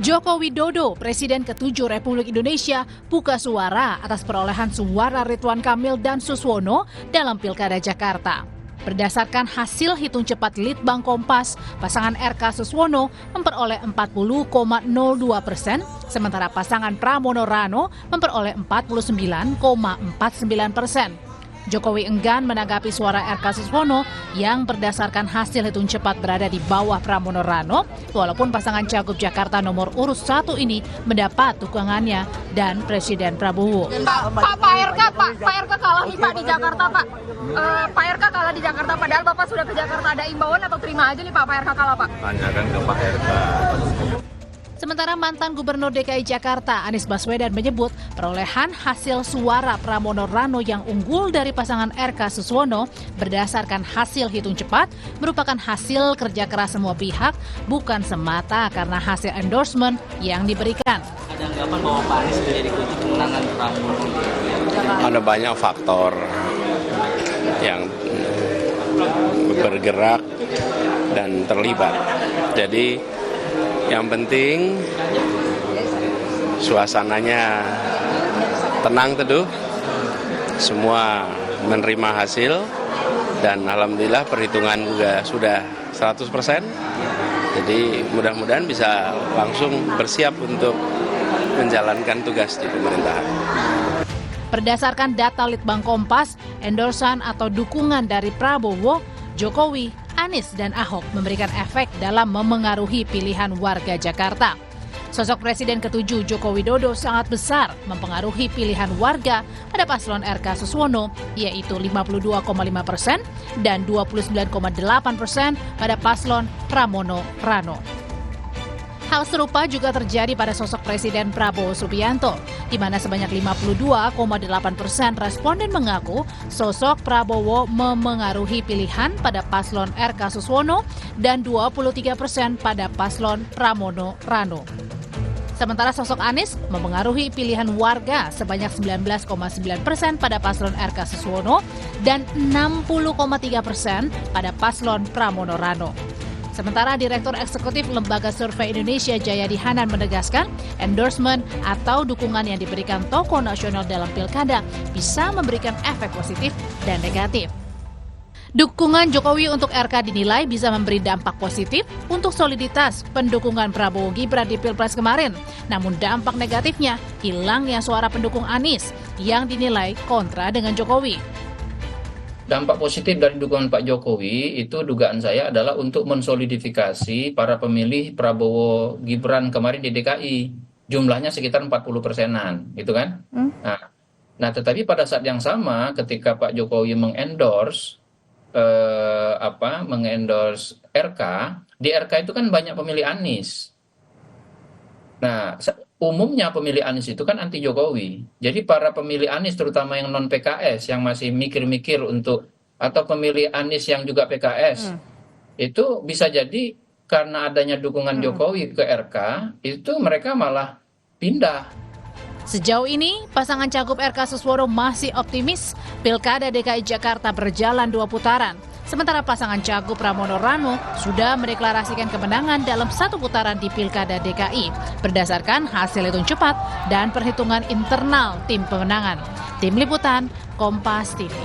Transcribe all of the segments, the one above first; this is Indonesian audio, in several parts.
Joko Widodo, Presiden ke-7 Republik Indonesia, buka suara atas perolehan suara Ridwan Kamil dan Suswono dalam Pilkada Jakarta. Berdasarkan hasil hitung cepat Litbang Kompas, pasangan RK Suswono memperoleh 40,02%, sementara pasangan Pramono Rano memperoleh 49,49%. Jokowi enggan menanggapi suara RK Suswono yang berdasarkan hasil hitung cepat berada di bawah Pramono Rano, walaupun pasangan Cagup Jakarta nomor urut 1 ini mendapat dukungannya dan Presiden Prabowo. Pak RK kalah nih Pak di Jakarta Pak. Pak RK kalah di Jakarta, padahal Bapak sudah ke Jakarta, ada imbauan atau terima aja nih Pak RK kalah Pak? Tanyakan ke Pak RK. Sementara mantan Gubernur DKI Jakarta Anies Baswedan menyebut perolehan hasil suara Pramono Rano yang unggul dari pasangan RK Suswono berdasarkan hasil hitung cepat merupakan hasil kerja keras semua pihak, bukan semata karena hasil endorsement yang diberikan. Ada anggapan bahwa Pak Anies menjadi kunci kemenangan Pramono? Ada banyak faktor yang bergerak dan terlibat. Jadi yang penting suasananya tenang teduh, semua menerima hasil dan alhamdulillah perhitungan juga sudah 100%. Jadi mudah-mudahan bisa langsung bersiap untuk menjalankan tugas di pemerintahan. Berdasarkan data Litbang Kompas, endorsan atau dukungan dari Prabowo, Jokowi, Anies, dan Ahok memberikan efek dalam memengaruhi pilihan warga Jakarta. Sosok Presiden ke-7 Joko Widodo sangat besar mempengaruhi pilihan warga pada paslon RK Suswono, yaitu 52,5% dan 29,8% pada paslon Pramono Rano. Hal serupa juga terjadi pada sosok Presiden Prabowo Subianto, di mana sebanyak 52,8% responden mengaku sosok Prabowo memengaruhi pilihan pada paslon RK Suswono dan 23% pada paslon Pramono Rano. Sementara sosok Anies memengaruhi pilihan warga sebanyak 19,9% pada paslon RK Suswono dan 60,3% pada paslon Pramono Rano. Sementara Direktur Eksekutif Lembaga Survei Indonesia Jayadi Hanan menegaskan endorsement atau dukungan yang diberikan tokoh nasional dalam pilkada bisa memberikan efek positif dan negatif. Dukungan Jokowi untuk RK dinilai bisa memberi dampak positif untuk soliditas pendukungan Prabowo Gibran di Pilpres kemarin. Namun dampak negatifnya hilangnya suara pendukung Anies yang dinilai kontra dengan Jokowi. Dampak positif dari dukungan Pak Jokowi itu dugaan saya adalah untuk mensolidifikasi para pemilih Prabowo Gibran kemarin di DKI. Jumlahnya sekitar 40%-an, gitu kan? Nah, tetapi pada saat yang sama ketika Pak Jokowi mengendorse RK, di RK itu kan banyak pemilih Anies. Nah, umumnya pemilih Anies itu kan anti Jokowi. Jadi para pemilih Anies terutama yang non PKS yang masih mikir-mikir untuk atau pemilih Anies yang juga PKS itu bisa jadi karena adanya dukungan Jokowi ke RK itu mereka malah pindah. Sejauh ini, pasangan Cagup RK Suswono masih optimis Pilkada DKI Jakarta berjalan 2 putaran. Sementara pasangan Cagup Pramono Rano sudah mendeklarasikan kemenangan dalam 1 putaran di Pilkada DKI berdasarkan hasil hitung cepat dan perhitungan internal tim pemenangan. Tim Liputan, Kompas TV.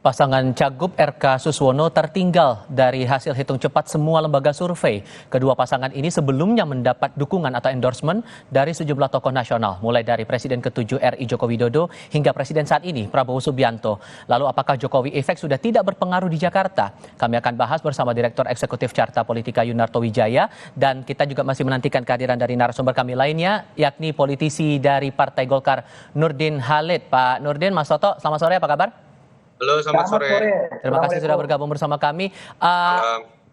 Pasangan Cagup RK Suswono tertinggal dari hasil hitung cepat semua lembaga survei. Kedua pasangan ini sebelumnya mendapat dukungan atau endorsement dari sejumlah tokoh nasional, mulai dari Presiden ke-7 RI Joko Widodo hingga Presiden saat ini Prabowo Subianto. Lalu apakah Jokowi efek sudah tidak berpengaruh di Jakarta? Kami akan bahas bersama Direktur Eksekutif Carta Politika Yunarto Wijaya, dan kita juga masih menantikan kehadiran dari narasumber kami lainnya, yakni politisi dari Partai Golkar Nurdin Halid. Pak Nurdin, Mas Toto, selamat sore, apa kabar? Halo, selamat sore. Terima kasih sudah bergabung bersama kami.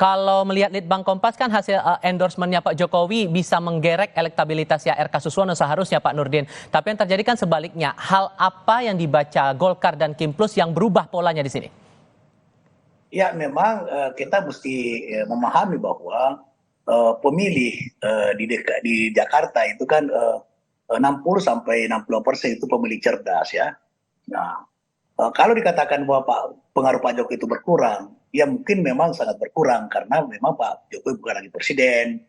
Kalau melihat Litbang Kompas kan hasil endorsementnya Pak Jokowi bisa menggerek elektabilitasnya RK Suswono seharusnya, Pak Nurdin. Tapi yang terjadi kan sebaliknya. Hal apa yang dibaca Golkar dan Kim Plus yang berubah polanya di sini? Ya, memang kita mesti memahami bahwa pemilih di Jakarta itu kan 60-60% itu pemilih cerdas ya. Nah, Kalau dikatakan bahwa pengaruh Pak Jokowi itu berkurang, ya mungkin memang sangat berkurang karena memang Pak Jokowi bukan lagi presiden.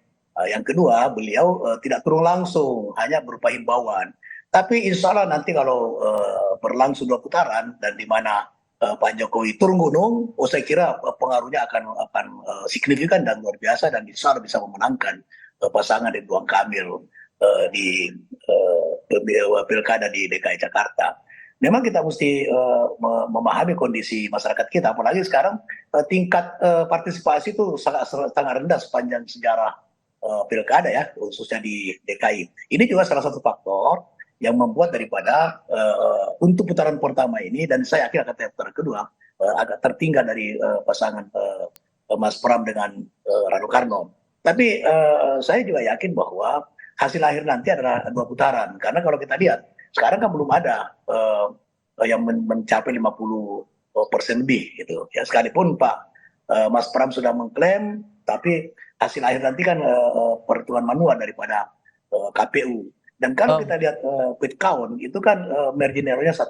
Yang kedua, beliau tidak turun langsung, hanya berupa himbauan. Tapi insya Allah nanti kalau berlangsung 2 putaran dan di mana Pak Jokowi turun gunung, saya kira pengaruhnya akan signifikan dan luar biasa dan insya Allah bisa memenangkan pasangan Ridwan Kamil di pilkada di DKI Jakarta. Memang kita mesti memahami kondisi masyarakat kita, apalagi sekarang tingkat partisipasi itu sangat rendah sepanjang sejarah pilkada ya, khususnya di DKI. Ini juga salah satu faktor yang membuat daripada untuk putaran pertama ini, dan saya yakin akan putaran kedua agak tertinggal dari pasangan Mas Pram dengan Rano Karno. Tapi saya juga yakin bahwa hasil akhir nanti adalah 2 putaran, karena kalau kita lihat sekarang kan belum ada yang mencapai 50% lebih gitu. Ya sekalipun Pak Mas Pram sudah mengklaim, tapi hasil akhir nanti kan perhitungan manual daripada KPU. Dan kalau kita lihat quick count itu kan margin error-nya 1%.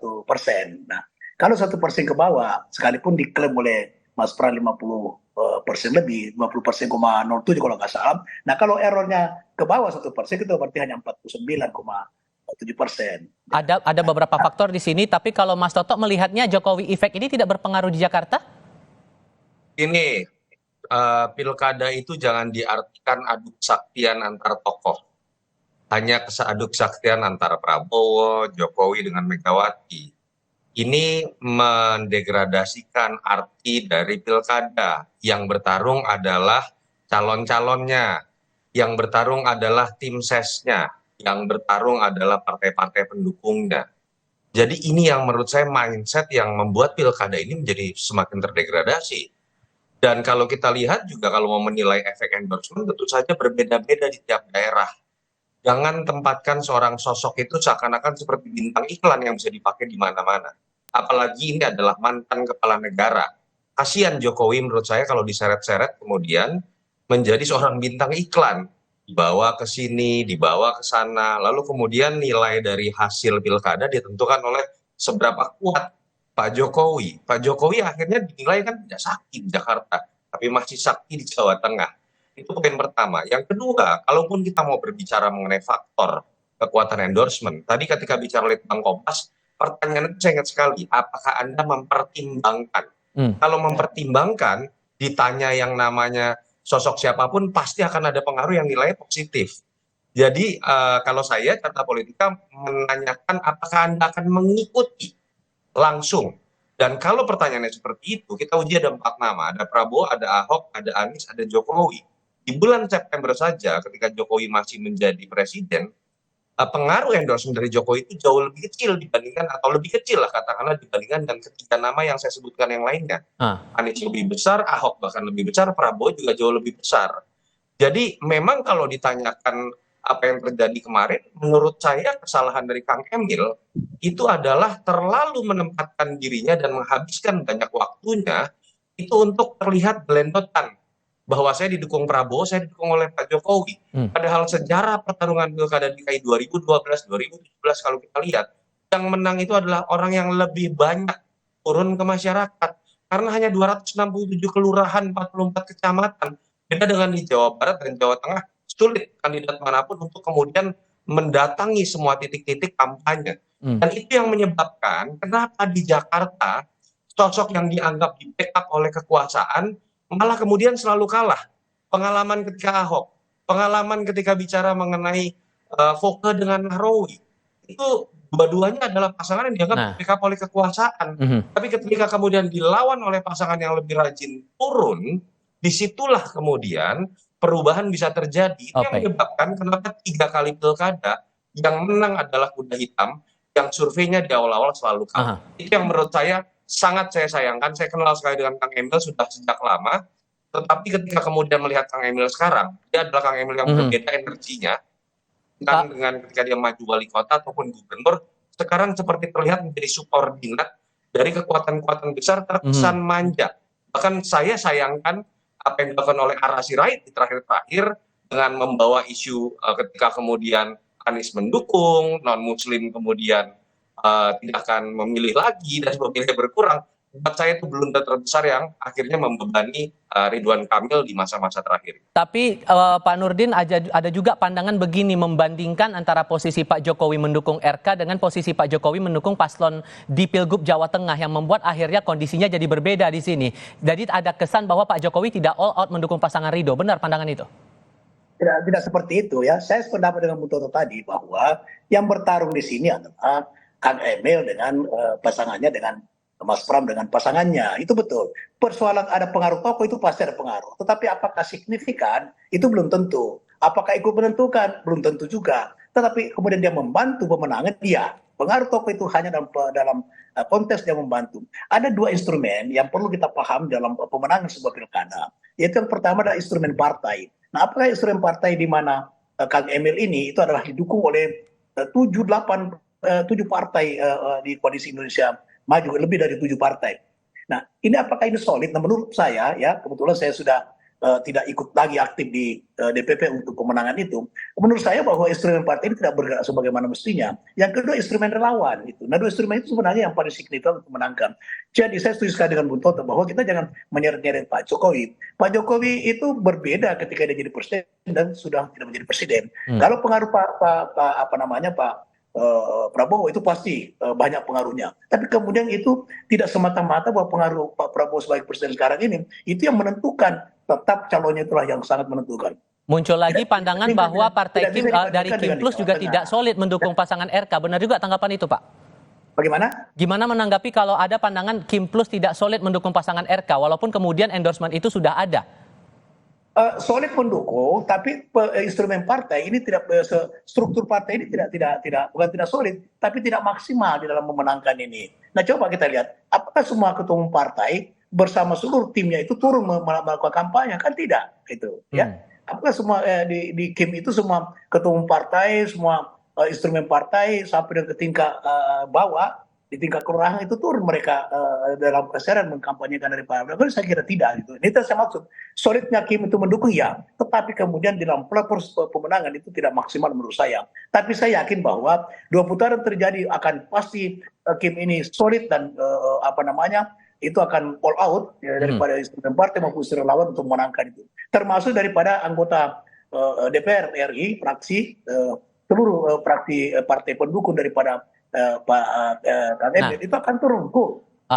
Nah, kalau 1% ke bawah, sekalipun diklaim oleh Mas Pram 50% lebih, 50,07 kalau nggak salah. Nah, kalau errornya ke bawah 1%, itu berarti hanya 49,7%. Ada beberapa faktor di sini, tapi kalau Mas Toto melihatnya Jokowi effect ini tidak berpengaruh di Jakarta? Ini pilkada itu jangan diartikan adu kesaktian antar tokoh. Hanya kesaduk saktian antara Prabowo, Jokowi dengan Megawati. Ini mendegradasikan arti dari pilkada. Yang bertarung adalah calon-calonnya, yang bertarung adalah tim sesnya, yang bertarung adalah partai-partai pendukungnya. Jadi ini yang menurut saya mindset yang membuat pilkada ini menjadi semakin terdegradasi. Dan kalau kita lihat juga kalau mau menilai efek endorsement tentu saja berbeda-beda di tiap daerah. Jangan tempatkan seorang sosok itu seakan-akan seperti bintang iklan yang bisa dipakai di mana-mana. Apalagi ini adalah mantan kepala negara. Kasihan Jokowi menurut saya kalau diseret-seret kemudian menjadi seorang bintang iklan. Dibawa ke sini, dibawa ke sana, lalu kemudian nilai dari hasil pilkada ditentukan oleh seberapa kuat Pak Jokowi. Pak Jokowi akhirnya dinilai kan tidak sakti di Jakarta, tapi masih sakti di Jawa Tengah. Itu poin pertama. Yang kedua, kalaupun kita mau berbicara mengenai faktor kekuatan endorsement, tadi ketika bicara Litbang Kompas, pertanyaan itu saya ingat sekali, apakah Anda mempertimbangkan? Kalau mempertimbangkan, ditanya yang namanya sosok siapapun, pasti akan ada pengaruh yang nilainya positif. Jadi kalau saya, Carta Politika menanyakan apakah Anda akan mengikuti langsung. Dan kalau pertanyaannya seperti itu, kita uji ada 4 nama, ada Prabowo, ada Ahok, ada Anies, ada Jokowi. Di bulan September saja ketika Jokowi masih menjadi presiden, pengaruh endorsement dari Jokowi itu jauh lebih kecil dibandingkan, atau lebih kecil lah katakanlah dibandingkan dengan ketiga nama yang saya sebutkan yang lainnya. Anies lebih besar, Ahok bahkan lebih besar, Prabowo juga jauh lebih besar. Jadi memang kalau ditanyakan apa yang terjadi kemarin, menurut saya kesalahan dari Kang Emil itu adalah terlalu menempatkan dirinya dan menghabiskan banyak waktunya itu untuk terlihat belendotan. Bahwa saya didukung Prabowo, saya didukung oleh Pak Jokowi. Padahal sejarah pertarungan pilkada DKI 2012, 2017 kalau kita lihat, yang menang itu adalah orang yang lebih banyak turun ke masyarakat. Karena hanya 267 kelurahan, 44 kecamatan. Beda dengan di Jawa Barat dan Jawa Tengah, sulit kandidat manapun untuk kemudian mendatangi semua titik-titik kampanye. Dan itu yang menyebabkan kenapa di Jakarta sosok yang dianggap di backup oleh kekuasaan malah kemudian selalu kalah. Pengalaman ketika Ahok, pengalaman ketika bicara mengenai Foke dengan Nahrawi, itu dua-duanya adalah pasangan yang dianggap backup oleh kekuasaan. Tapi ketika kemudian dilawan oleh pasangan yang lebih rajin turun, disitulah kemudian perubahan bisa terjadi. Itu yang menyebabkan kenapa 3 kali pilkada yang menang adalah kuda hitam, yang surveinya di awal-awal selalu kalah. Itu yang menurut saya sangat saya sayangkan. Saya kenal sekali dengan Kang Emil sudah sejak lama, tetapi ketika kemudian melihat Kang Emil sekarang, dia adalah Kang Emil yang berbeda energinya dengan ketika dia maju wali kota ataupun gubernur. Sekarang seperti terlihat menjadi subordinat dari kekuatan-kekuatan besar, terkesan manja. Bahkan saya sayangkan apa yang dilakukan oleh Ara Sirait di terakhir-terakhir dengan membawa isu ketika kemudian Anies mendukung, non-muslim kemudian tidak akan memilih lagi dan pemilih berkurang. Buat saya itu blunder terbesar yang akhirnya membebani Ridwan Kamil di masa-masa terakhir. Tapi Pak Nurdin ada juga pandangan begini membandingkan antara posisi Pak Jokowi mendukung RK dengan posisi Pak Jokowi mendukung paslon di Pilgub Jawa Tengah yang membuat akhirnya kondisinya jadi berbeda di sini. Jadi ada kesan bahwa Pak Jokowi tidak all out mendukung pasangan Ridho. Benar pandangan itu? Tidak seperti itu ya. Saya sependapat dengan Bu Toto tadi bahwa yang bertarung di sini adalah Kang Emil dengan pasangannya, dengan Mas Pram dengan pasangannya. Itu betul. Persoalan ada pengaruh tokoh itu pasti ada pengaruh. Tetapi apakah signifikan? Itu belum tentu. Apakah ikut menentukan? Belum tentu juga. Tetapi kemudian dia membantu pemenangan, dia. Pengaruh tokoh itu hanya dalam konteks dia membantu. Ada dua instrumen yang perlu kita paham dalam pemenangan sebuah pilkada. Yaitu yang pertama adalah instrumen partai. Nah, apakah instrumen partai di mana Kang Emil ini itu adalah didukung oleh 7 partai di koalisi Indonesia Maju, lebih dari 7 partai. Nah, ini apakah ini solid? Nah, menurut saya, ya kebetulan saya sudah tidak ikut lagi aktif di DPP untuk pemenangan itu. Menurut saya bahwa instrumen partai ini tidak bergerak sebagaimana mestinya. Yang kedua, instrumen relawan itu. Nah, dua instrumen itu sebenarnya yang paling signifikan untuk menangkan. Jadi saya setuju sekali dengan Bung Toto bahwa kita jangan menyeret-nyeret Pak Jokowi. Pak Jokowi itu berbeda ketika dia jadi presiden dan sudah tidak menjadi presiden. Kalau pengaruh Pak Prabowo itu pasti banyak pengaruhnya. Tapi kemudian itu tidak semata-mata bahwa pengaruh Pak Prabowo sebagai presiden sekarang ini itu yang menentukan, tetap calonnya itulah yang sangat menentukan. Muncul lagi pandangan bahwa partai Kim dari Kim Plus juga tidak solid mendukung pasangan RK. Benar juga tanggapan itu, Pak? Bagaimana? Gimana menanggapi kalau ada pandangan Kim Plus tidak solid mendukung pasangan RK walaupun kemudian endorsement itu sudah ada? Solid mendukung, tapi instrumen partai ini tidak, struktur partai ini bukan tidak solid, tapi tidak maksimal di dalam memenangkan ini. Nah, coba kita lihat, apakah semua ketua umum partai bersama seluruh timnya itu turun melakukan kampanye? Kan tidak, itu. Ya, apakah semua di Kim itu semua ketua umum partai, semua instrumen partai sampai ke tingkat bawah, di tingkat kelurahan itu turun mereka dalam kesadaran mengkampanyekan dari Pak Prabowo? Saya kira tidak. Itu saya maksud. Solidnya Kim itu mendukung ya, tetapi kemudian di dalam proses pemenangan itu tidak maksimal menurut saya. Tapi saya yakin bahwa 2 putaran terjadi akan pasti Kim ini solid dan itu akan all out ya, daripada instrumen partai maupun instrumen lawan untuk memenangkan itu. Termasuk daripada anggota DPR RI, fraksi, seluruh fraksi partai pendukung daripada Pak Kang Emil itu akan turun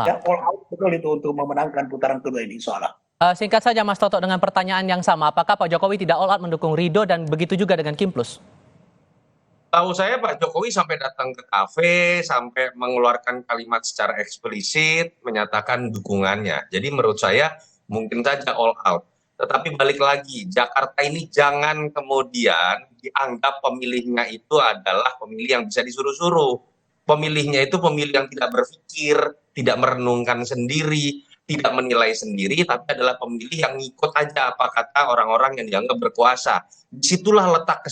ya, all out betul itu untuk memenangkan putaran kedua ini soalnya. Singkat saja Mas Toto dengan pertanyaan yang sama, apakah Pak Jokowi tidak all out mendukung Ridho dan begitu juga dengan Kim Plus? Tahu saya Pak Jokowi sampai datang ke kafe, sampai mengeluarkan kalimat secara eksplisit menyatakan dukungannya. Jadi menurut saya mungkin saja all out. Tetapi balik lagi, Jakarta ini jangan kemudian dianggap pemilihnya itu adalah pemilih yang bisa disuruh-suruh. Pemilihnya itu pemilih yang tidak berpikir, tidak merenungkan sendiri, tidak menilai sendiri, tapi adalah pemilih yang ngikut aja apa kata orang-orang yang dianggap berkuasa. Disitulah letak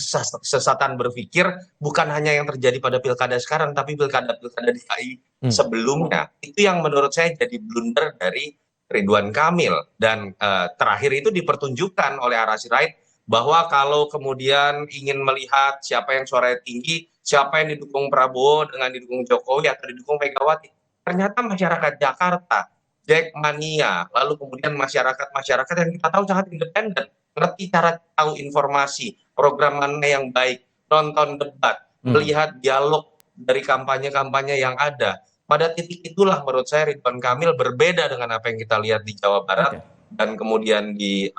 kesesatan berpikir, bukan hanya yang terjadi pada pilkada sekarang, tapi pilkada DKI sebelumnya. Itu yang menurut saya jadi blunder dari Ridwan Kamil. Dan terakhir itu dipertunjukkan oleh Ara Sirait bahwa kalau kemudian ingin melihat siapa yang suaranya tinggi, siapa yang didukung Prabowo dengan didukung Jokowi atau didukung Megawati, ternyata masyarakat Jakarta, Jackmania, lalu kemudian masyarakat yang kita tahu sangat independen, ngerti cara tahu informasi, program mana yang baik, nonton debat, melihat dialog dari kampanye-kampanye yang ada. Pada titik itulah menurut saya Ridwan Kamil berbeda dengan apa yang kita lihat di Jawa Barat dan kemudian di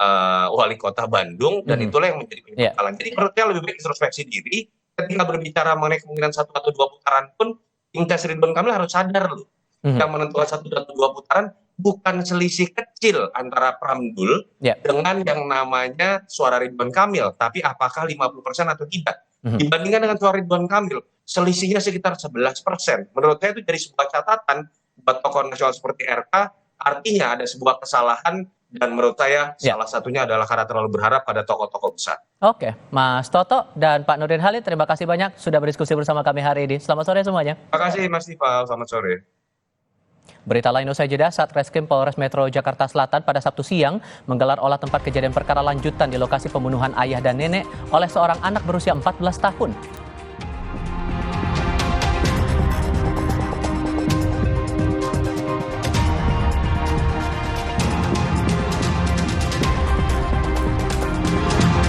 Wali Kota Bandung, dan itulah yang menjadi penyebab. Jadi menurut saya lebih baik introspeksi diri. Ketika berbicara mengenai kemungkinan 1 atau 2 putaran pun, tim tes Ridwan Kamil harus sadar loh. Yang menentukan 1 atau 2 putaran bukan selisih kecil antara Pramdul dengan yang namanya suara Ridwan Kamil, tapi apakah 50% atau tidak. Dibandingkan dengan suara Ridwan Kamil, selisihnya sekitar 11%. Menurut saya itu jadi sebuah catatan buat tokoh nasional seperti RK, artinya ada sebuah kesalahan. Dan menurut saya salah satunya adalah karena terlalu berharap pada tokoh-tokoh besar. Oke, Mas Toto dan Pak Nurdin Halid, terima kasih banyak sudah berdiskusi bersama kami hari ini. Selamat sore semuanya. Terima kasih Mas Tifal, selamat sore. Berita lain usai jeda, Satreskrim Polres Metro Jakarta Selatan pada Sabtu siang menggelar olah tempat kejadian perkara lanjutan di lokasi pembunuhan ayah dan nenek oleh seorang anak berusia 14 tahun.